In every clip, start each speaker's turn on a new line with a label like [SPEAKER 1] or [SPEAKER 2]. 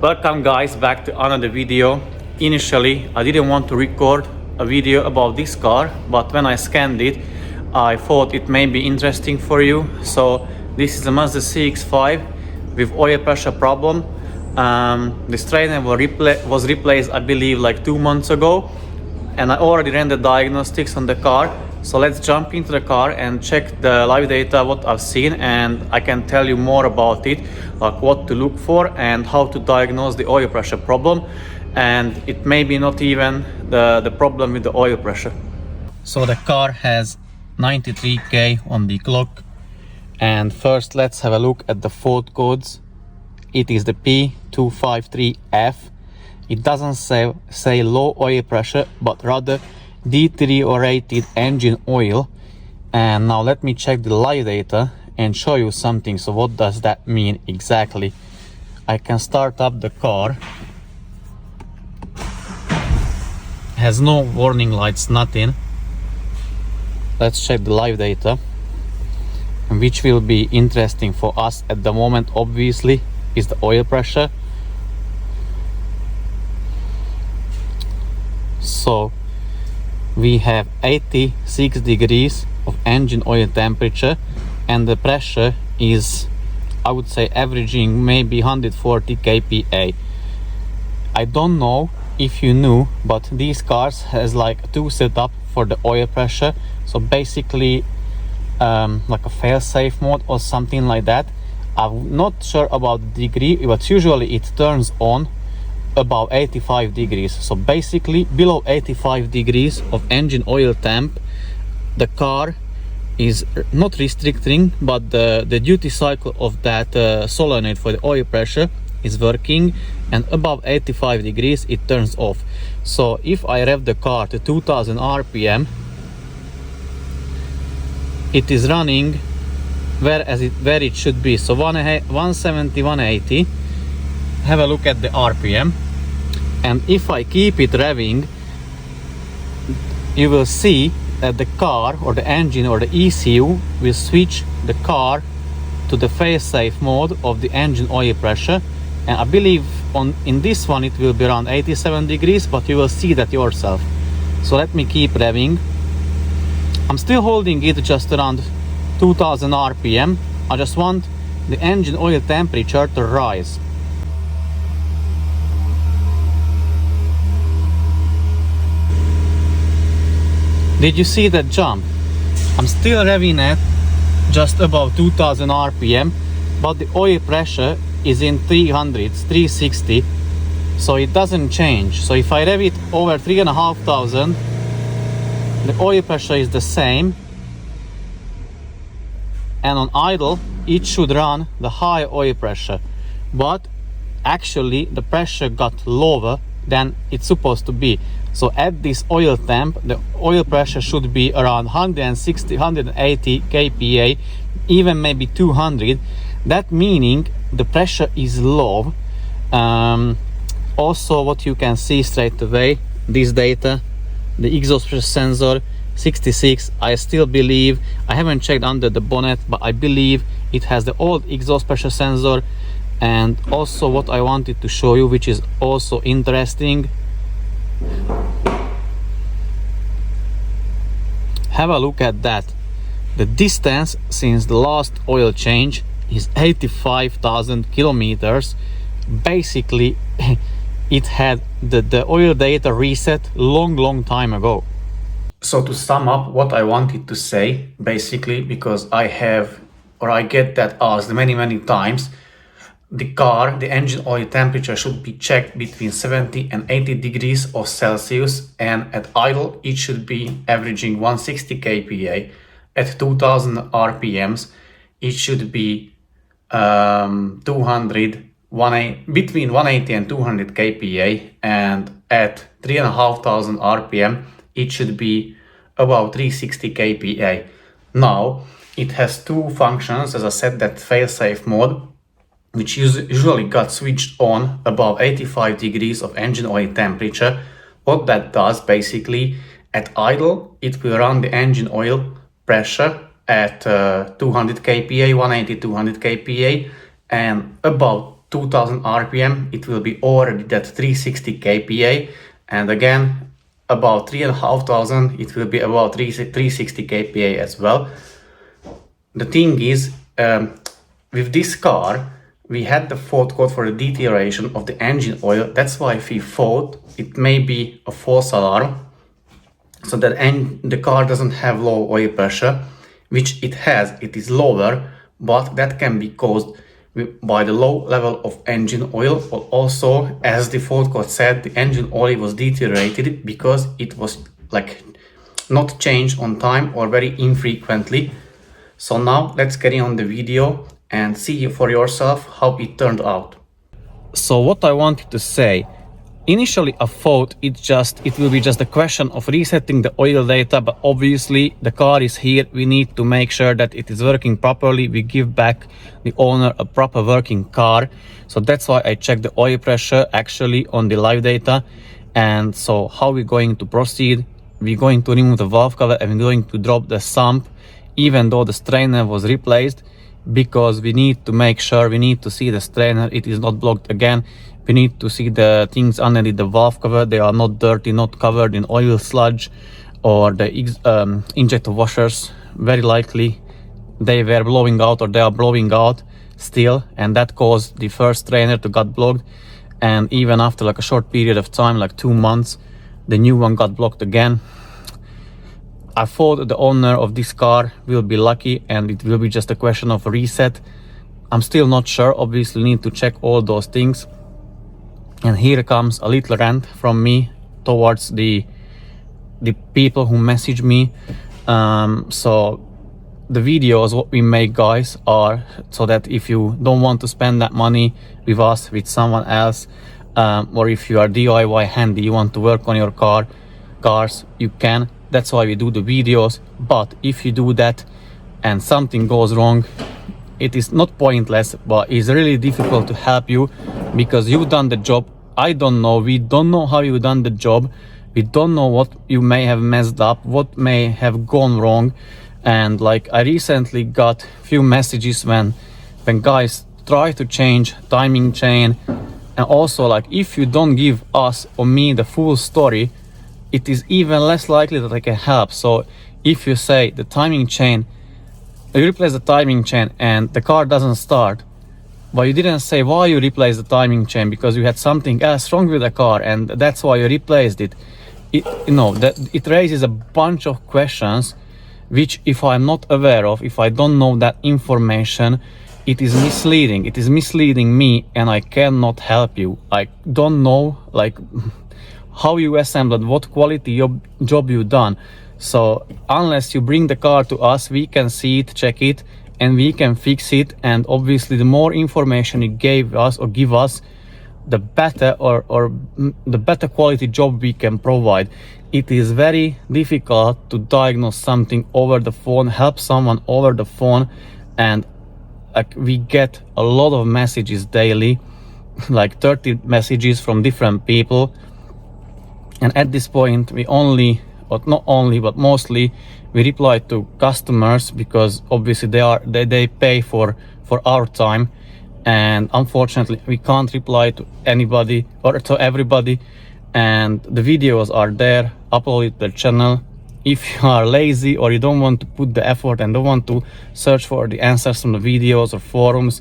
[SPEAKER 1] Welcome guys back to another video. Initially I didn't want to record a video about this car, but when I scanned it I thought it may be interesting for you. So this is a Mazda CX5 with oil pressure problem. The strainer was replaced I believe like 2 months ago, and I already ran the diagnostics on the car. So let's jump into the car and check the live data, what I've seen, and I can tell you more about it, like what to look for and how to diagnose the oil pressure problem. And it may be not even the problem with the oil pressure. So the car has 93k on the clock. And first let's have a look at the fault codes. It is the P253F. It doesn't say low oil pressure, but rather deteriorated engine oil. And now let me check the live data and show you something. So what does that mean exactly? I can start up the car. Has no warning lights, nothing. Let's check the live data, which will be interesting for us at the moment, obviously, is the oil pressure. So we have 86 degrees of engine oil temperature, and the pressure is, I would say, averaging maybe 140 kPa. I don't know if you knew, but these cars has like two setup for the oil pressure. So basically like a fail-safe mode or something like that. I'm not sure about the degree, but usually it turns on about 85 degrees. So basically below 85 degrees of engine oil temp, the car is not restricting, but the duty cycle of that solenoid for the oil pressure is working, and above 85 degrees it turns off. So if I rev the car to 2000 rpm, it is running where it should be. So 170, 180. Have a look at the rpm. And if I keep it revving, you will see that the car or the engine or the ECU will switch the car to the fail-safe mode of the engine oil pressure. And I believe in this one it will be around 87 degrees, but you will see that yourself. So let me keep revving. I'm still holding it just around 2000 rpm. I just want the engine oil temperature to rise. Did you see that jump? I'm still revving at just above 2000 rpm, but the oil pressure is in 300s, 360, so it doesn't change. So if I rev it over 3500, the oil pressure is the same, and on idle it should run the high oil pressure, but actually the pressure got lower than it's supposed to be. So at this oil temp, the oil pressure should be around 160, 180 kPa, even maybe 200. That meaning the pressure is low. Also, what you can see straight away, this data, the exhaust pressure sensor 66. I still believe, I haven't checked under the bonnet, but I believe it has the old exhaust pressure sensor. And also what I wanted to show you, which is also interesting, have a look at that. The distance since the last oil change is 85,000 kilometers. Basically it had the oil data reset long time ago. So to sum up what I wanted to say, basically, because I get that asked many times, the engine oil temperature should be checked between 70 and 80 degrees of Celsius, and at idle it should be averaging 160 kPa. At 2000 rpms it should be between 180 and 200 kPa, and at 3500 rpm it should be about 360 kPa. Now it has two functions, as I said, that fail-safe mode, which usually got switched on above 85 degrees of engine oil temperature. What that does, basically, at idle it will run the engine oil pressure at 200 kPa, 180, 200 kPa, and about 2000 RPM, it will be already at 360 kPa, and again about 3500 it will be about 360 kPa as well. The thing is, with this car we had the fault code for the deterioration of the engine oil. That's why we thought it may be a false alarm, so that the car doesn't have low oil pressure, which it has. It is lower, but that can be caused by the low level of engine oil, but also, as the fault code said, the engine oil was deteriorated because it was like not changed on time or very infrequently. So now let's get in on the video and see for yourself how it turned out. So what I wanted to say, initially I thought it will be just a question of resetting the oil data, but obviously the car is here, we need to make sure that it is working properly, we give back the owner a proper working car. So that's why I checked the oil pressure actually on the live data. And so how we're going to proceed, we're going to remove the valve cover and we're going to drop the sump, even though the strainer was replaced, because we need to make sure, we need to see the strainer, it is not blocked again. We need to see the things underneath the valve cover, they are not dirty, not covered in oil sludge, or the injector washers, very likely they were blowing out or they are blowing out still, and that caused the first strainer to get blocked. And even after like a short period of time, like 2 months, the new one got blocked again. I thought the owner of this car will be lucky and it will be just a question of a reset. I'm still not sure, obviously need to check all those things. And here comes a little rant from me towards the people who message me. So the videos what we make, guys, are so that if you don't want to spend that money with us, with someone else, or if you are DIY handy, you want to work on your cars, you can. That's why we do the videos. But if you do that and something goes wrong, it is not pointless, but it's really difficult to help you, because you've done the job. I don't know, we don't know how you've done the job, we don't know what you may have messed up, what may have gone wrong. And like I recently got few messages when guys try to change timing chain, and also like if you don't give us or me the full story, it is even less likely that I can help. So if you say the timing chain, you replace the timing chain and the car doesn't start, but you didn't say why you replaced the timing chain, because you had something else wrong with the car and that's why you replaced it. It raises a bunch of questions which, if I'm not aware of, if I don't know that information, it is misleading. It is misleading me and I cannot help you. I don't know like how you assembled, what quality job you done. So unless you bring the car to us, we can see it, check it, and we can fix it. And obviously the more information you give us, the better or the better quality job we can provide. It is very difficult to diagnose something over the phone, help someone over the phone, and like we get a lot of messages daily, like 30 messages from different people. And at this point we but mostly we reply to customers, because obviously they pay for our time, and unfortunately we can't reply to anybody or to everybody. And the videos are there, uploaded to the channel. If you are lazy or you don't want to put the effort and don't want to search for the answers from the videos or forums,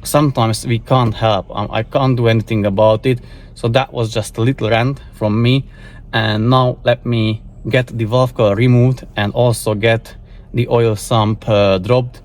[SPEAKER 1] sometimes we can't help. I can't do anything about it. So that was just a little rant from me. And now let me get the valve cover removed and also get the oil sump dropped,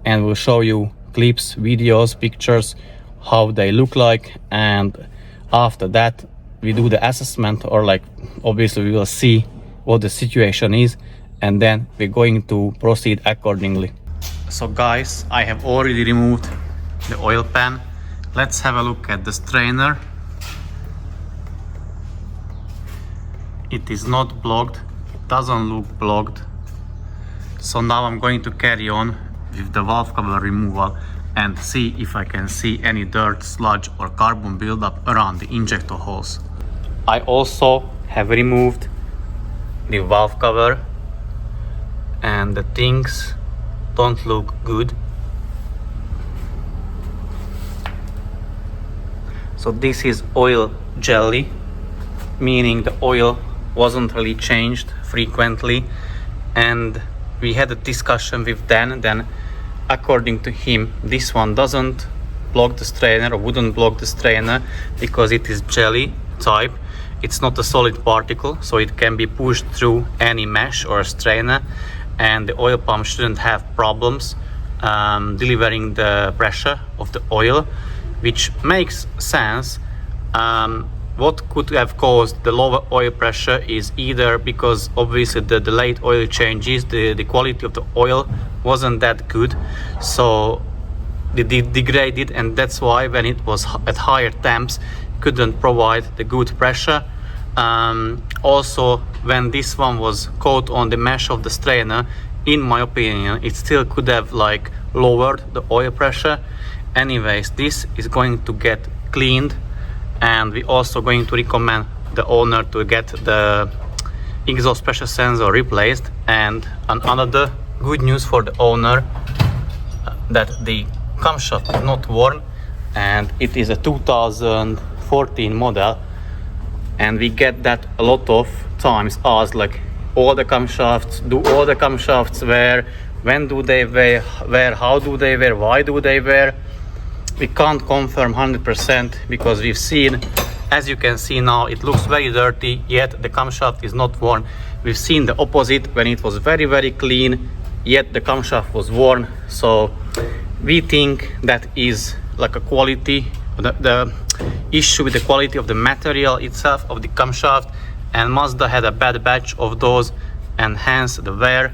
[SPEAKER 1] and we'll show you clips, videos, pictures, how they look like. And after that we do the assessment, or like obviously we will see what the situation is, and then we're going to proceed accordingly. So guys, I have already removed the oil pan. Let's have a look at the strainer. It is not blocked, it doesn't look blocked. So now I'm going to carry on with the valve cover removal and see if I can see any dirt, sludge or carbon buildup around the injector holes. I also have removed the valve cover and the things don't look good. So this is oil jelly, meaning the oil wasn't really changed frequently. And we had a discussion with Dan. Then according to him, this one doesn't block the strainer, or wouldn't block the strainer, because it is jelly type. It's not a solid particle, so it can be pushed through any mesh or strainer, and the oil pump shouldn't have problems delivering the pressure of the oil, which makes sense. What could have caused the lower oil pressure is either because obviously the delayed oil changes, the quality of the oil wasn't that good, so it degraded, and that's why when it was at higher temps couldn't provide the good pressure. Also, when this one was caught on the mesh of the strainer, in my opinion, it still could have like lowered the oil pressure. Anyways, this is going to get cleaned, and we also going to recommend the owner to get the exhaust pressure sensor replaced. And another good news for the owner, that the camshaft is not worn, and it is a 2014 model, and we get that a lot of times asked, like, all the camshafts, do all the camshafts wear, when do they wear, how do they wear, why do they wear? We can't confirm 100% because we've seen, as you can see now, it looks very dirty, yet the camshaft is not worn. We've seen the opposite when it was very clean, yet the camshaft was worn. So we think that is like a quality, the issue with the quality of the material itself of the camshaft, and Mazda had a bad batch of those, and hence the wear.